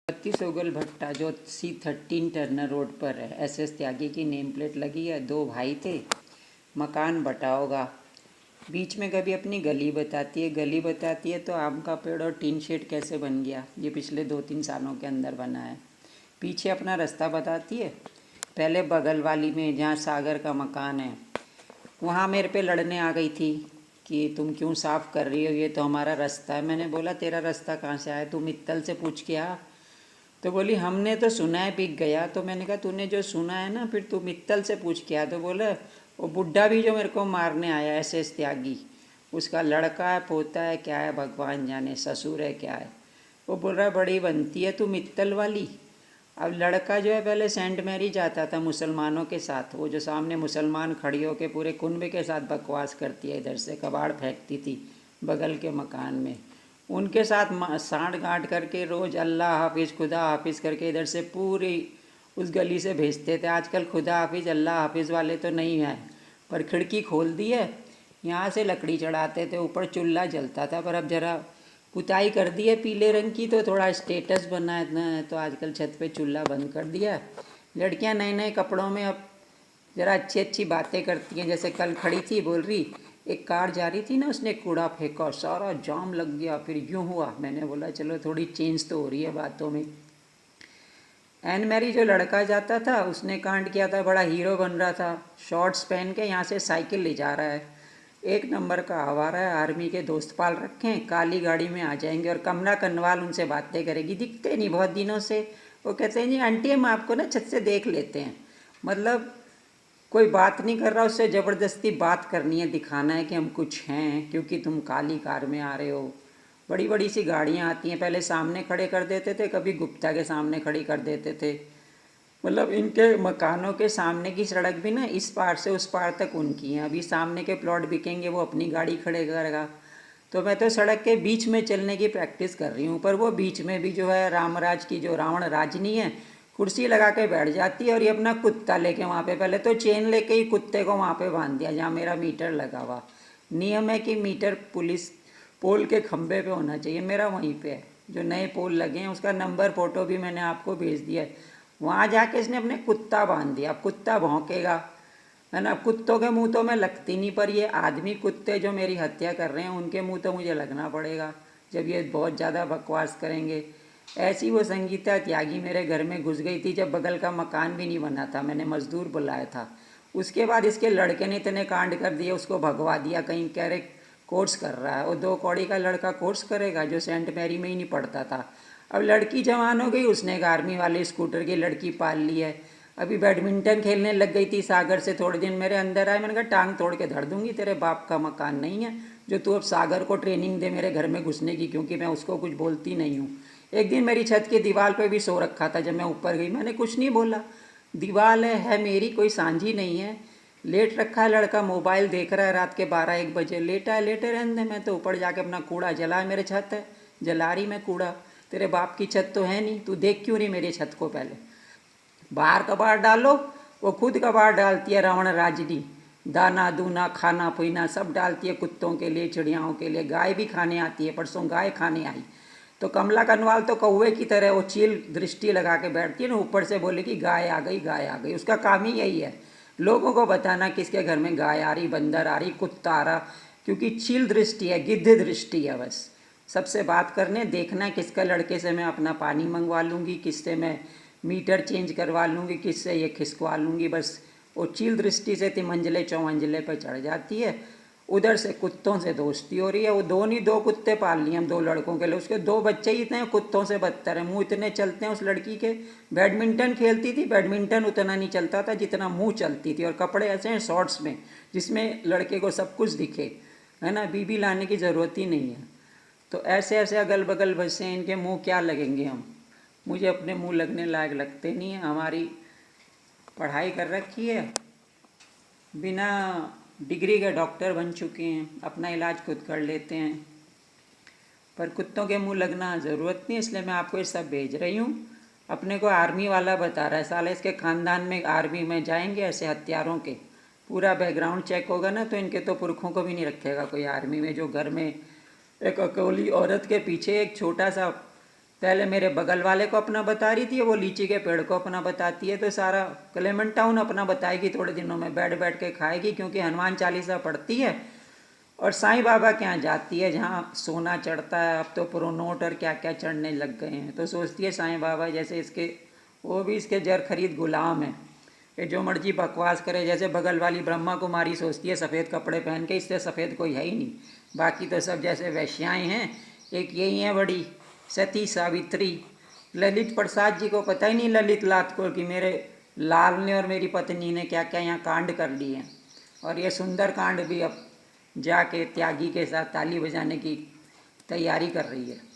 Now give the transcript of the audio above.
32 उगल भट्टा जो C13 टर्नर रोड पर है। SS त्यागी की नेम प्लेट लगी है। दो भाई थे, मकान बटा होगा। बीच में कभी अपनी गली बताती है तो आम का पेड़ और टीन शेड कैसे बन गया, ये पिछले 2-3 सालों के अंदर बना है। पीछे अपना रास्ता बताती है। पहले बगल वाली में जहाँ सागर का मकान है, वहाँ मेरे पे लड़ने आ गई थी कि तुम क्यों साफ़ कर रही हो, ये तो हमारा रास्ता है। मैंने बोला तेरा रास्ता कहाँ से आया, तू मित्तल से पूछ के आ। तो बोली हमने तो सुना है बिक गया। तो मैंने कहा तूने जो सुना है ना, फिर तू मित्तल से पूछ के आ। तो बोला वो बुढ़ा भी जो मेरे को मारने आया SS त्यागी, उसका लड़का है, पोता है, क्या है भगवान जाने, ससुर है क्या है। वो बोल रहा है बड़ी बनती है तू मित्तल वाली। अब लड़का जो है पहले सेंट मैरी जाता था मुसलमानों के साथ, वो जो सामने मुसलमान खड़ी होकर पूरे कुनबे के साथ बकवास करती है, इधर से कबाड़ फेंकती थी बगल के मकान में, उनके साथ सांठ गांठ करके रोज़ अल्लाह हाफिज़ खुदा हाफिज़ करके इधर से पूरी उस गली से भेजते थे। आजकल खुदा हाफिज़ अल्लाह हाफिज़ वाले तो नहीं हैं, पर खिड़की खोल दी है, यहाँ से लकड़ी चढ़ाते थे, ऊपर चूल्हा जलता था, पर अब ज़रा पुताई कर दी है पीले रंग की तो थोड़ा स्टेटस बना है, तो आजकल छत पे चूल्हा बंद कर दिया। लड़कियां नए नए कपड़ों में अब ज़रा अच्छी अच्छी बातें करती हैं। जैसे कल खड़ी थी, बोल रही एक कार जा रही थी ना, उसने कूड़ा फेंका और सारा जाम लग गया, फिर यूँ हुआ। मैंने बोला चलो थोड़ी चेंज तो हो रही है बातों में। एन मैरी जो लड़का जाता था उसने कांड किया था, बड़ा हीरो बन रहा था, शॉर्ट्स पहन के यहाँ से साइकिल ले जा रहा है, एक नंबर का आवारा है, आर्मी के दोस्त पाल रखे हैं, काली गाड़ी में आ जाएंगे और कमला कनवाल उनसे बातें करेगी, दिखते नहीं बहुत दिनों से। वो कहते हैं जी आंटी हम आपको ना छत से देख लेते हैं, मतलब कोई बात नहीं कर रहा, उससे ज़बरदस्ती बात करनी है, दिखाना है कि हम कुछ हैं क्योंकि तुम काली कार में आ रहे हो। बड़ी बड़ी सी गाड़ियाँ आती हैं, पहले सामने खड़े कर देते थे, कभी गुप्ता के सामने खड़ी कर देते थे, मतलब इनके मकानों के सामने की सड़क भी ना इस पार से उस पार तक उनकी है। अभी सामने के प्लॉट बिकेंगे, वो अपनी गाड़ी खड़े करेगा। तो मैं तो सड़क के बीच में चलने की प्रैक्टिस कर रही हूँ, पर वो बीच में भी जो है रामराज की जो रावण राजनी है, कुर्सी लगा के बैठ जाती है और ये अपना कुत्ता लेके वहाँ पे, पहले तो चेन लेके ही कुत्ते को वहाँ पे बांध दिया जहाँ मेरा मीटर लगा हुआ। नियम है कि मीटर पुलिस पोल के खंभे पे होना चाहिए, मेरा वहीं पे है। जो नए पोल लगे हैं उसका नंबर फोटो भी मैंने आपको भेज दिया है। वहाँ जाके इसने अपने कुत्ता बांध दिया, अब कुत्ता भौंकेगा, है ना। कुत्तों के मुंह तो मैं लगती नहीं, पर ये आदमी कुत्ते जो मेरी हत्या कर रहे हैं उनके मुंह तो मुझे लगना पड़ेगा जब ये बहुत ज़्यादा बकवास करेंगे। ऐसी वो संगीता त्यागी मेरे घर में घुस गई थी जब बगल का मकान भी नहीं बना था, मैंने मजदूर बुलाया था। उसके बाद इसके लड़के ने इतने कांड कर दिए, उसको भगवा दिया, कहीं कह रहे कोर्स कर रहा है। वो 2 कौड़ी का लड़का कोर्स करेगा जो सेंट मैरी में ही नहीं पढ़ता था। अब लड़की जवान हो गई, उसने एक आर्मी वाले स्कूटर की लड़की पाल ली है। अभी बैडमिंटन खेलने लग गई थी सागर से, थोड़े दिन मेरे अंदर आए, मैंने कहा टांग तोड़ के धर दूंगी, तेरे बाप का मकान नहीं है जो तू अब सागर को ट्रेनिंग दे मेरे घर में घुसने की, क्योंकि मैं उसको कुछ बोलती नहीं हूँ। एक दिन मेरी छत की दीवार पे भी सो रखा था, जब मैं ऊपर गई मैंने कुछ नहीं बोला, दीवार है मेरी, कोई सांझी नहीं है। लेट रखा है लड़का, मोबाइल देख रहा है, रात के 12-1 बजे लेटा है, लेटे रहने दे। मैं तो ऊपर जाके अपना कूड़ा जला, मेरे छत है, जला रही मैं कूड़ा। तेरे बाप की छत तो है नहीं, तू देख क्यों नहीं मेरी छत को, पहले बाहर कबाड़ डालो। वो खुद कबाड़ डालती है रावण राजनी, दाना दूना खाना पीना सब डालती है, कुत्तों के लिए, चिड़ियाओं के लिए, गाय भी खाने आती है। परसों गाय खाने आई तो कमला कनवाल तो कौवे की तरह वो चील दृष्टि लगा के बैठती है ना, ऊपर से बोले कि गाय आ गई, गाय आ गई। उसका काम ही यही है, लोगों को बताना किसके घर में गाय आ रही, बंदर आ रही, कुत्ता आ रहा, क्योंकि चील दृष्टि है, गिद्ध दृष्टि है। बस सबसे बात करने, देखना किसका लड़के से मैं अपना पानी मंगवा लूँगी, किससे मैं मीटर चेंज करवा लूँगी, किससे ये खिसकवा लूँगी। बस वो चील दृष्टि से तिमंजले चौमंजले पर चढ़ जाती है। उधर से कुत्तों से दोस्ती हो रही है, वो दो कुत्ते पाल लिए हम 2 लड़कों के लिए, उसके 2 बच्चे ही इतने कुत्तों से बदतर हैं, मुँह इतने चलते हैं उस लड़की के। बैडमिंटन खेलती थी, बैडमिंटन उतना नहीं चलता था जितना मुँह चलती थी, और कपड़े ऐसे हैं शॉर्ट्स में जिसमें लड़के को सब कुछ दिखे, है ना, बीबी लाने की ज़रूरत ही नहीं है। तो ऐसे ऐसे अगल बगल बसे हैं, इनके मुँह क्या लगेंगे हम, मुझे अपने मुँह लगने लायक लगते नहीं हैं। हमारी पढ़ाई कर रखी है, बिना डिग्री के डॉक्टर बन चुके हैं, अपना इलाज खुद कर लेते हैं, पर कुत्तों के मुंह लगना ज़रूरत नहीं, इसलिए मैं आपको ये सब भेज रही हूँ। अपने को आर्मी वाला बता रहा है, साले इसके ख़ानदान में आर्मी में जाएंगे ऐसे हत्यारों के, पूरा बैकग्राउंड चेक होगा ना तो इनके तो पुरखों को भी नहीं रखेगा कोई आर्मी में, जो घर में एक अकेली औरत के पीछे एक छोटा सा पहले मेरे बगल वाले को अपना बता रही थी, वो लीची के पेड़ को अपना बताती है, तो सारा क्लेमेंट टाउन अपना बताएगी थोड़े दिनों में, बैठ बैठ के खाएगी, क्योंकि हनुमान चालीसा पढ़ती है और साईं बाबा के यहाँ जाती है जहाँ सोना चढ़ता है। अब तो प्रोनोट और क्या क्या चढ़ने लग गए हैं, तो सोचती है साईं बाबा जैसे इसके, वो भी इसके जर खरीद गुलाम है, ये जो मर्जी बकवास करे। जैसे बगल वाली ब्रह्मा कुमारी सोचती है सफ़ेद कपड़े पहन के, इससे सफ़ेद कोई है ही नहीं, बाकी तो सब जैसे वैश्याएँ हैं। एक यही है बड़ी सती सावित्री। ललित प्रसाद जी को पता ही नहीं, ललित लात को, कि मेरे लाल ने और मेरी पत्नी ने क्या क्या यहाँ कांड कर लिए हैं। और ये सुंदर कांड भी अब जाके त्यागी के साथ ताली बजाने की तैयारी कर रही है।